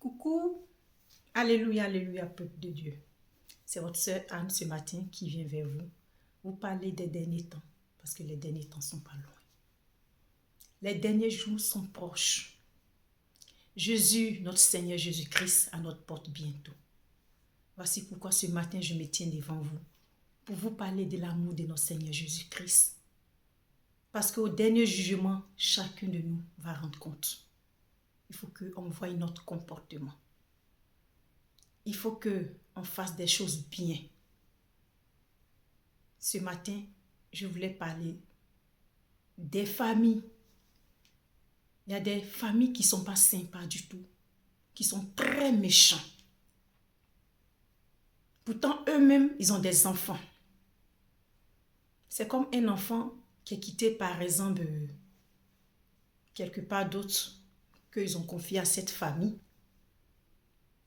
Coucou, alléluia, alléluia, peuple de Dieu. C'est votre sœur Anne ce matin qui vient vers vous. Vous parler des derniers temps, parce que les derniers temps sont pas loin. Les derniers jours sont proches. Jésus, notre Seigneur Jésus-Christ, à notre porte bientôt. Voici pourquoi ce matin je me tiens devant vous, pour vous parler de l'amour de notre Seigneur Jésus-Christ. Parce qu'au dernier jugement, chacun de nous va rendre compte. Il faut qu'on voie notre comportement. Il faut qu'on fasse des choses bien. Ce matin, je voulais parler des familles. Il y a des familles qui ne sont pas sympas du tout, qui sont très méchants. Pourtant, eux-mêmes, ils ont des enfants. C'est comme un enfant qui est quitté, par exemple, quelque part d'autre, qu'ils ont confié à cette famille.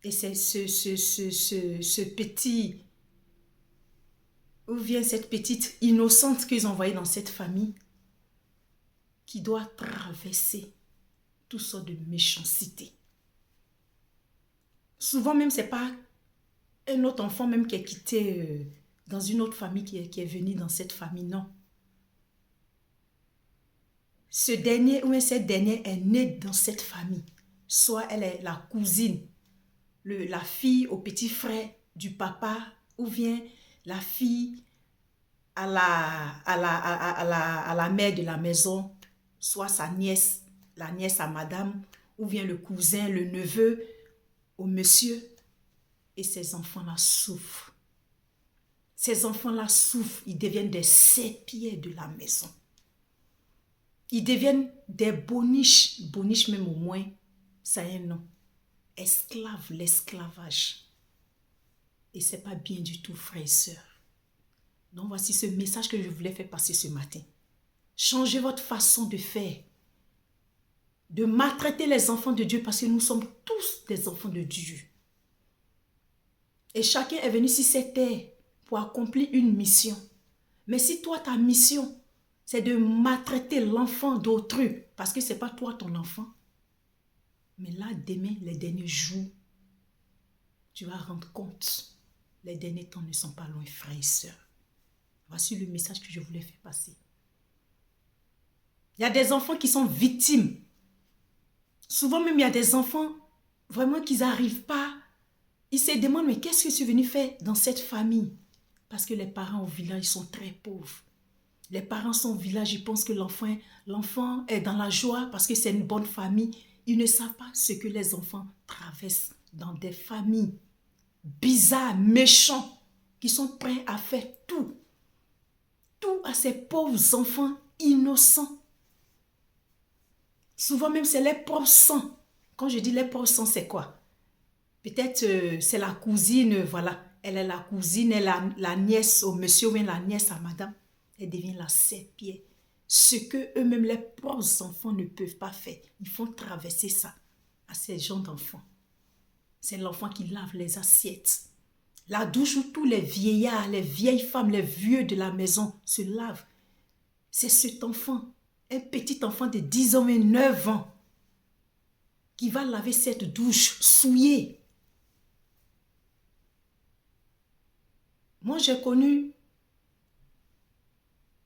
Et c'est ce petit, ou bien cette petite innocente qu'ils ont envoyée dans cette famille, qui doit traverser toutes sortes de méchanceté. Souvent même, ce n'est pas un autre enfant même qui est quitté dans une autre famille qui est venu dans cette famille, non. Ce dernier ou cette dernière est née dans cette famille. Soit elle est la cousine, la fille au petit frère du papa, ou bien la fille à la mère de la maison, soit sa nièce, la nièce à madame, ou bien le cousin, le neveu au monsieur. Et ces enfants-là souffrent. Ces enfants-là souffrent, ils deviennent des serpillères de la maison. Ils deviennent des boniches même au moins, ça a un nom. Esclaves, l'esclavage. Et ce n'est pas bien du tout, frères et sœurs. Donc voici ce message que je voulais faire passer ce matin. Changez votre façon de faire. De maltraiter les enfants de Dieu parce que nous sommes tous des enfants de Dieu. Et chacun est venu sur cette terre pour accomplir une mission. Mais si toi, ta mission, c'est de maltraiter l'enfant d'autrui, parce que ce n'est pas toi ton enfant, mais là, demain, les derniers jours, tu vas rendre compte. Les derniers temps ne sont pas loin, frères et sœurs. Voici le message que je voulais faire passer. Il y a des enfants qui sont victimes. Souvent même, il y a des enfants, vraiment, qu'ils n'arrivent pas. Ils se demandent, mais qu'est-ce que je suis venu faire dans cette famille? Parce que les parents au village sont très pauvres. Les parents sont au village, ils pensent que l'enfant est dans la joie parce que c'est une bonne famille. Ils ne savent pas ce que les enfants traversent dans des familles bizarres, méchants, qui sont prêts à faire tout. Tout à ces pauvres enfants innocents. Souvent même, c'est les propres sangs. Quand je dis les propres sangs, c'est quoi? Peut-être c'est la cousine, voilà. Elle est la cousine, elle est la nièce au monsieur ou bien la nièce à madame. Elle devient la serpillère. Ce que eux-mêmes, les propres enfants ne peuvent pas faire. Ils font traverser ça à ces gens d'enfants. C'est l'enfant qui lave les assiettes. La douche où tous les vieillards, les vieilles femmes, les vieux de la maison se lavent. C'est cet enfant, un petit enfant de 10 ans et 9 ans, qui va laver cette douche souillée. Moi, j'ai connu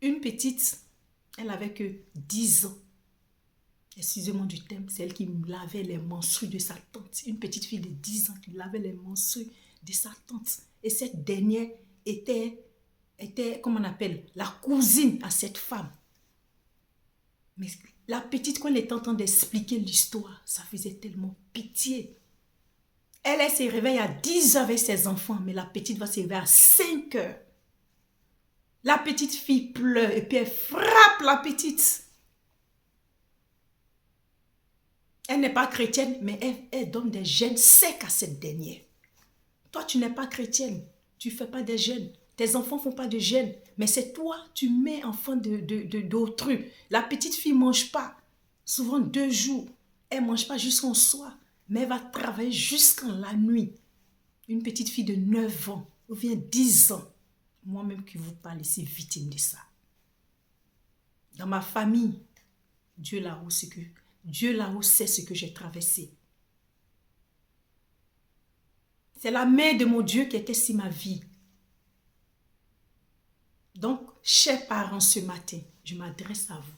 une petite, elle avait que 10 ans. Excusez-moi du terme, c'est elle qui lavait les menstrues de sa tante. Une petite fille de 10 ans qui lavait les menstrues de sa tante. Et cette dernière était comment on appelle, la cousine à cette femme. Mais la petite, quand elle était en train d'expliquer l'histoire, ça faisait tellement pitié. Elle se réveille à 10 heures avec ses enfants, mais la petite va se réveiller à 5 heures. La petite fille pleure et puis elle frappe la petite. Elle n'est pas chrétienne, mais elle donne des jeûnes secs à cette dernière. Toi, tu n'es pas chrétienne, tu ne fais pas des jeûnes. Tes enfants ne font pas de jeûne, mais c'est toi, tu mets enfant d'autrui. La petite fille ne mange pas, souvent 2 jours. Elle ne mange pas jusqu'au soir, mais elle va travailler jusqu'à la nuit. Une petite fille de 9 ans, ou bien 10 ans. Moi-même qui vous parle ici, victime de ça. Dans ma famille, Dieu là-haut sait ce que j'ai traversé. C'est la main de mon Dieu qui était sur ma vie. Donc, chers parents, ce matin, je m'adresse à vous.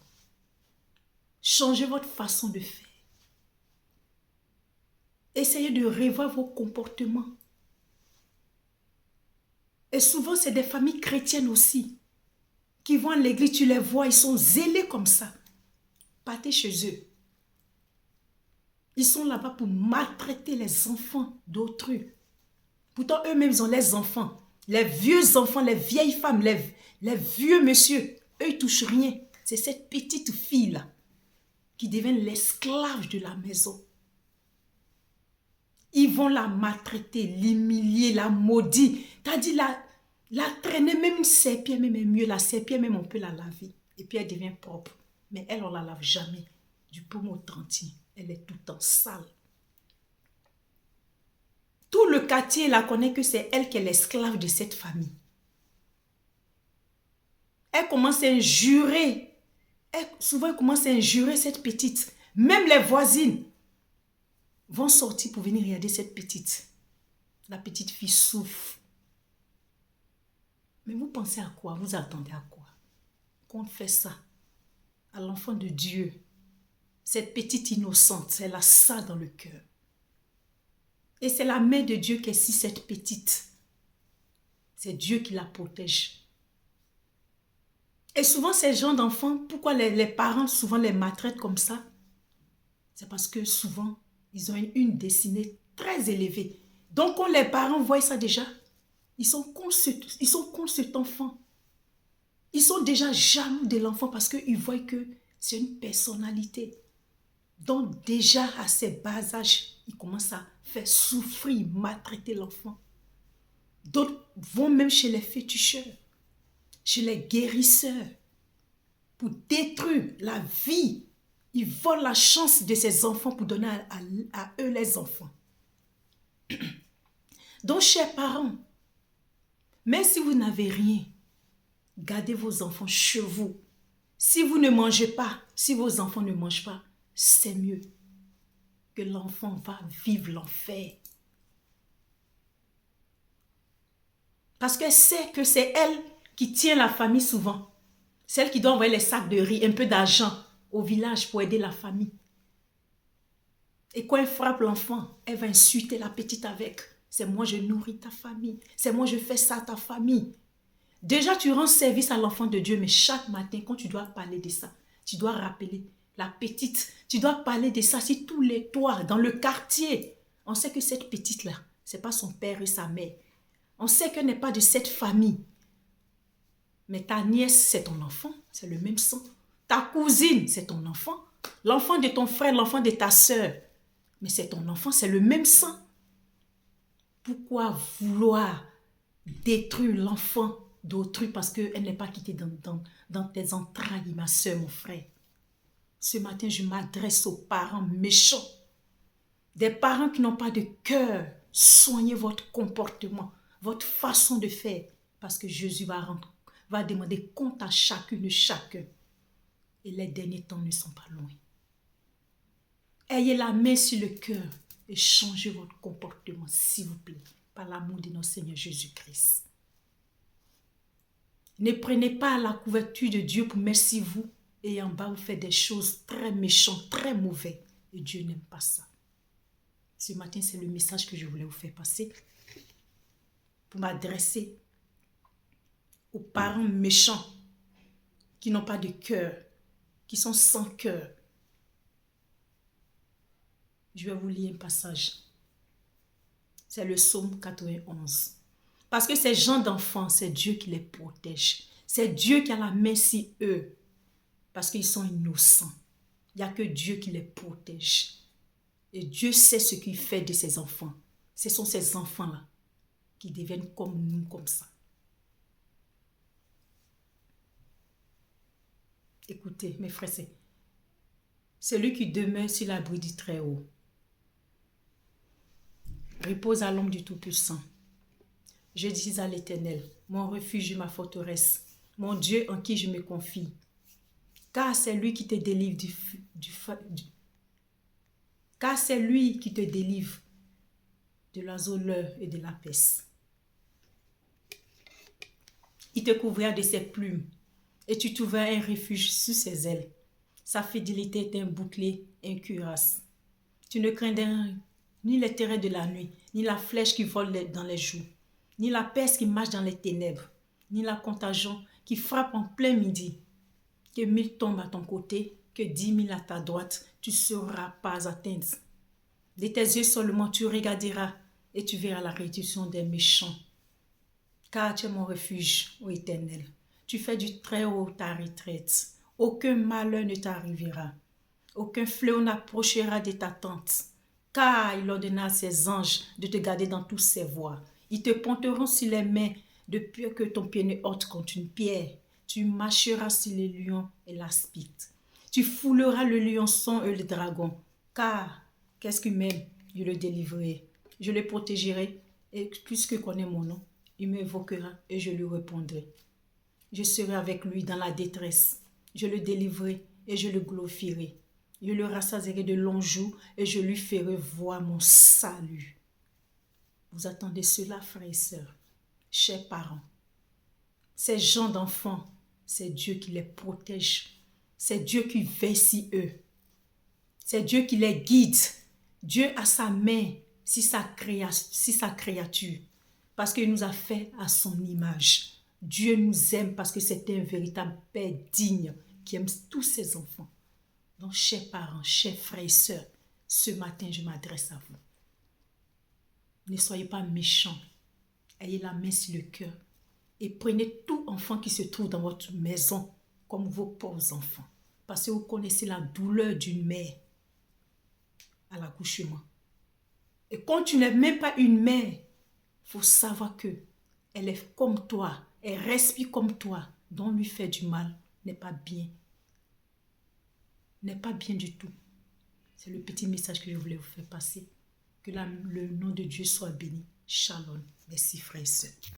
Changez votre façon de faire. Essayez de revoir vos comportements. Et souvent, c'est des familles chrétiennes aussi qui vont à l'église, tu les vois, ils sont zélés comme ça. Partez chez eux. Ils sont là-bas pour maltraiter les enfants d'autrui. Pourtant, eux-mêmes, ils ont les enfants. Les vieux enfants, les vieilles femmes, les vieux messieurs, eux, ils ne touchent rien. C'est cette petite fille-là qui devient l'esclave de la maison. Ils vont la maltraiter, l'humilier, la maudire. T'as dit la traîner, même ses pieds, même est mieux. La ses pieds, même on peut la laver. Et puis elle devient propre. Mais elle, on ne la lave jamais. Du paume au trentier, elle est tout le temps sale. Tout le quartier la connaît que c'est elle qui est l'esclave de cette famille. Elle commence à injurer. Souvent, elle commence à injurer cette petite. Même les voisines vont sortir pour venir regarder cette petite. La petite fille souffre. Mais vous pensez à quoi? Vous attendez à quoi? Qu'on fait ça à l'enfant de Dieu. Cette petite innocente, elle a ça dans le cœur. Et c'est la main de Dieu qui est sur cette petite. C'est Dieu qui la protège. Et souvent, ces gens d'enfants, pourquoi les parents souvent les maltraitent comme ça? C'est parce que souvent, ils ont une destinée très élevée. Donc, quand les parents voient ça déjà, ils sont contre cet enfant. Ils sont déjà jaloux de l'enfant parce qu'ils voient que c'est une personnalité. Donc, déjà à ces bas âges, ils commencent à faire souffrir, maltraiter l'enfant. D'autres vont même chez les féticheurs, chez les guérisseurs, pour détruire la vie. Ils volent la chance de ces enfants pour donner à eux les enfants. Donc, chers parents, même si vous n'avez rien, gardez vos enfants chez vous. Si vous ne mangez pas, si vos enfants ne mangent pas, c'est mieux que l'enfant va vivre l'enfer. Parce qu'elle sait que c'est elle qui tient la famille souvent. Celle qui doit envoyer les sacs de riz, un peu d'argent au village pour aider la famille. Et quand elle frappe l'enfant, elle va insulter la petite avec. C'est moi je nourris ta famille. C'est moi je fais ça à ta famille. Déjà tu rends service à l'enfant de Dieu, mais chaque matin quand tu dois parler de ça, tu dois rappeler la petite. Tu dois parler de ça sur tous les toits, dans le quartier. On sait que cette petite-là, ce n'est pas son père et sa mère. On sait qu'elle n'est pas de cette famille. Mais ta nièce, c'est ton enfant, c'est le même sang. Ta cousine, c'est ton enfant. L'enfant de ton frère, l'enfant de ta soeur. Mais c'est ton enfant, c'est le même sang. Pourquoi vouloir détruire l'enfant d'autrui parce qu'elle n'est pas quittée dans tes entrailles, ma soeur, mon frère? Ce matin, je m'adresse aux parents méchants. Des parents qui n'ont pas de cœur. Soignez votre comportement, votre façon de faire. Parce que Jésus va demander compte à chacune, chacun. Et les derniers temps ne sont pas loin. Ayez la main sur le cœur et changez votre comportement, s'il vous plaît, par l'amour de notre Seigneur Jésus-Christ. Ne prenez pas la couverture de Dieu pour mettre sur vous et en bas vous faites des choses très méchantes, très mauvaises. Et Dieu n'aime pas ça. Ce matin, c'est le message que je voulais vous faire passer pour m'adresser aux parents méchants qui n'ont pas de cœur, qui sont sans cœur. Je vais vous lire un passage. C'est le psaume 91. Parce que ces gens d'enfants, c'est Dieu qui les protège. C'est Dieu qui a la main sur eux. Parce qu'ils sont innocents. Il n'y a que Dieu qui les protège. Et Dieu sait ce qu'il fait de ses enfants. Ce sont ces enfants-là qui deviennent comme nous, comme ça. Écoutez, mes frères, c'est celui qui demeure sur l'abri du Très-Haut repose à l'ombre du Tout-Puissant. Je dis à l'Éternel, mon refuge et ma forteresse, mon Dieu en qui je me confie. Car c'est lui qui te délivre car c'est lui qui te délivre de l'oiseau leurre et de la peste. Il te couvrira de ses plumes et tu trouveras un refuge sous ses ailes. Sa fidélité est un bouclier et une cuirasse. Tu ne craindras ni les terreurs de la nuit, ni la flèche qui vole dans les jours, ni la peste qui marche dans les ténèbres, ni la contagion qui frappe en plein midi. Que 1000 tombent à ton côté, que 10 000 à ta droite, tu ne seras pas atteinte. De tes yeux seulement tu regarderas et tu verras la réduction des méchants. Car tu es mon refuge, ô Éternel. Tu fais du Très-Haut ta retraite. Aucun malheur ne t'arrivera. Aucun fléau n'approchera de ta tente. Car il ordonna à ses anges de te garder dans toutes ses voies. Ils te porteront sur les mains de peur que ton pied ne heurte contre une pierre. Tu marcheras sur les lions et l'aspide. Tu fouleras le lionçon et le dragon. Car, qu'est-ce qu'il m'aime, je le délivrerai. Je le protégerai et puisque connaît mon nom, il m'évoquera et je lui répondrai. Je serai avec lui dans la détresse. Je le délivrerai et je le glorifierai. Je le rassasierai de longs jours et je lui ferai voir mon salut. Vous attendez cela, frères et sœurs, chers parents. Ces gens d'enfants, c'est Dieu qui les protège. C'est Dieu qui veille sur eux. C'est Dieu qui les guide. Dieu a sa main sur sa créature parce qu'il nous a fait à son image. Dieu nous aime parce que c'est un véritable Père digne qui aime tous ses enfants. Donc, chers parents, chers frères et sœurs, ce matin, je m'adresse à vous. Ne soyez pas méchants. Ayez la main sur le cœur et prenez tout enfant qui se trouve dans votre maison comme vos pauvres enfants. Parce que vous connaissez la douleur d'une mère à l'accouchement. Et quand tu n'es même pas une mère, il faut savoir que elle est comme toi, elle respire comme toi, donc lui faire du mal n'est pas bien. N'est pas bien du tout. C'est le petit message que je voulais vous faire passer. Que le nom de Dieu soit béni. Shalom. Merci frères et sœurs.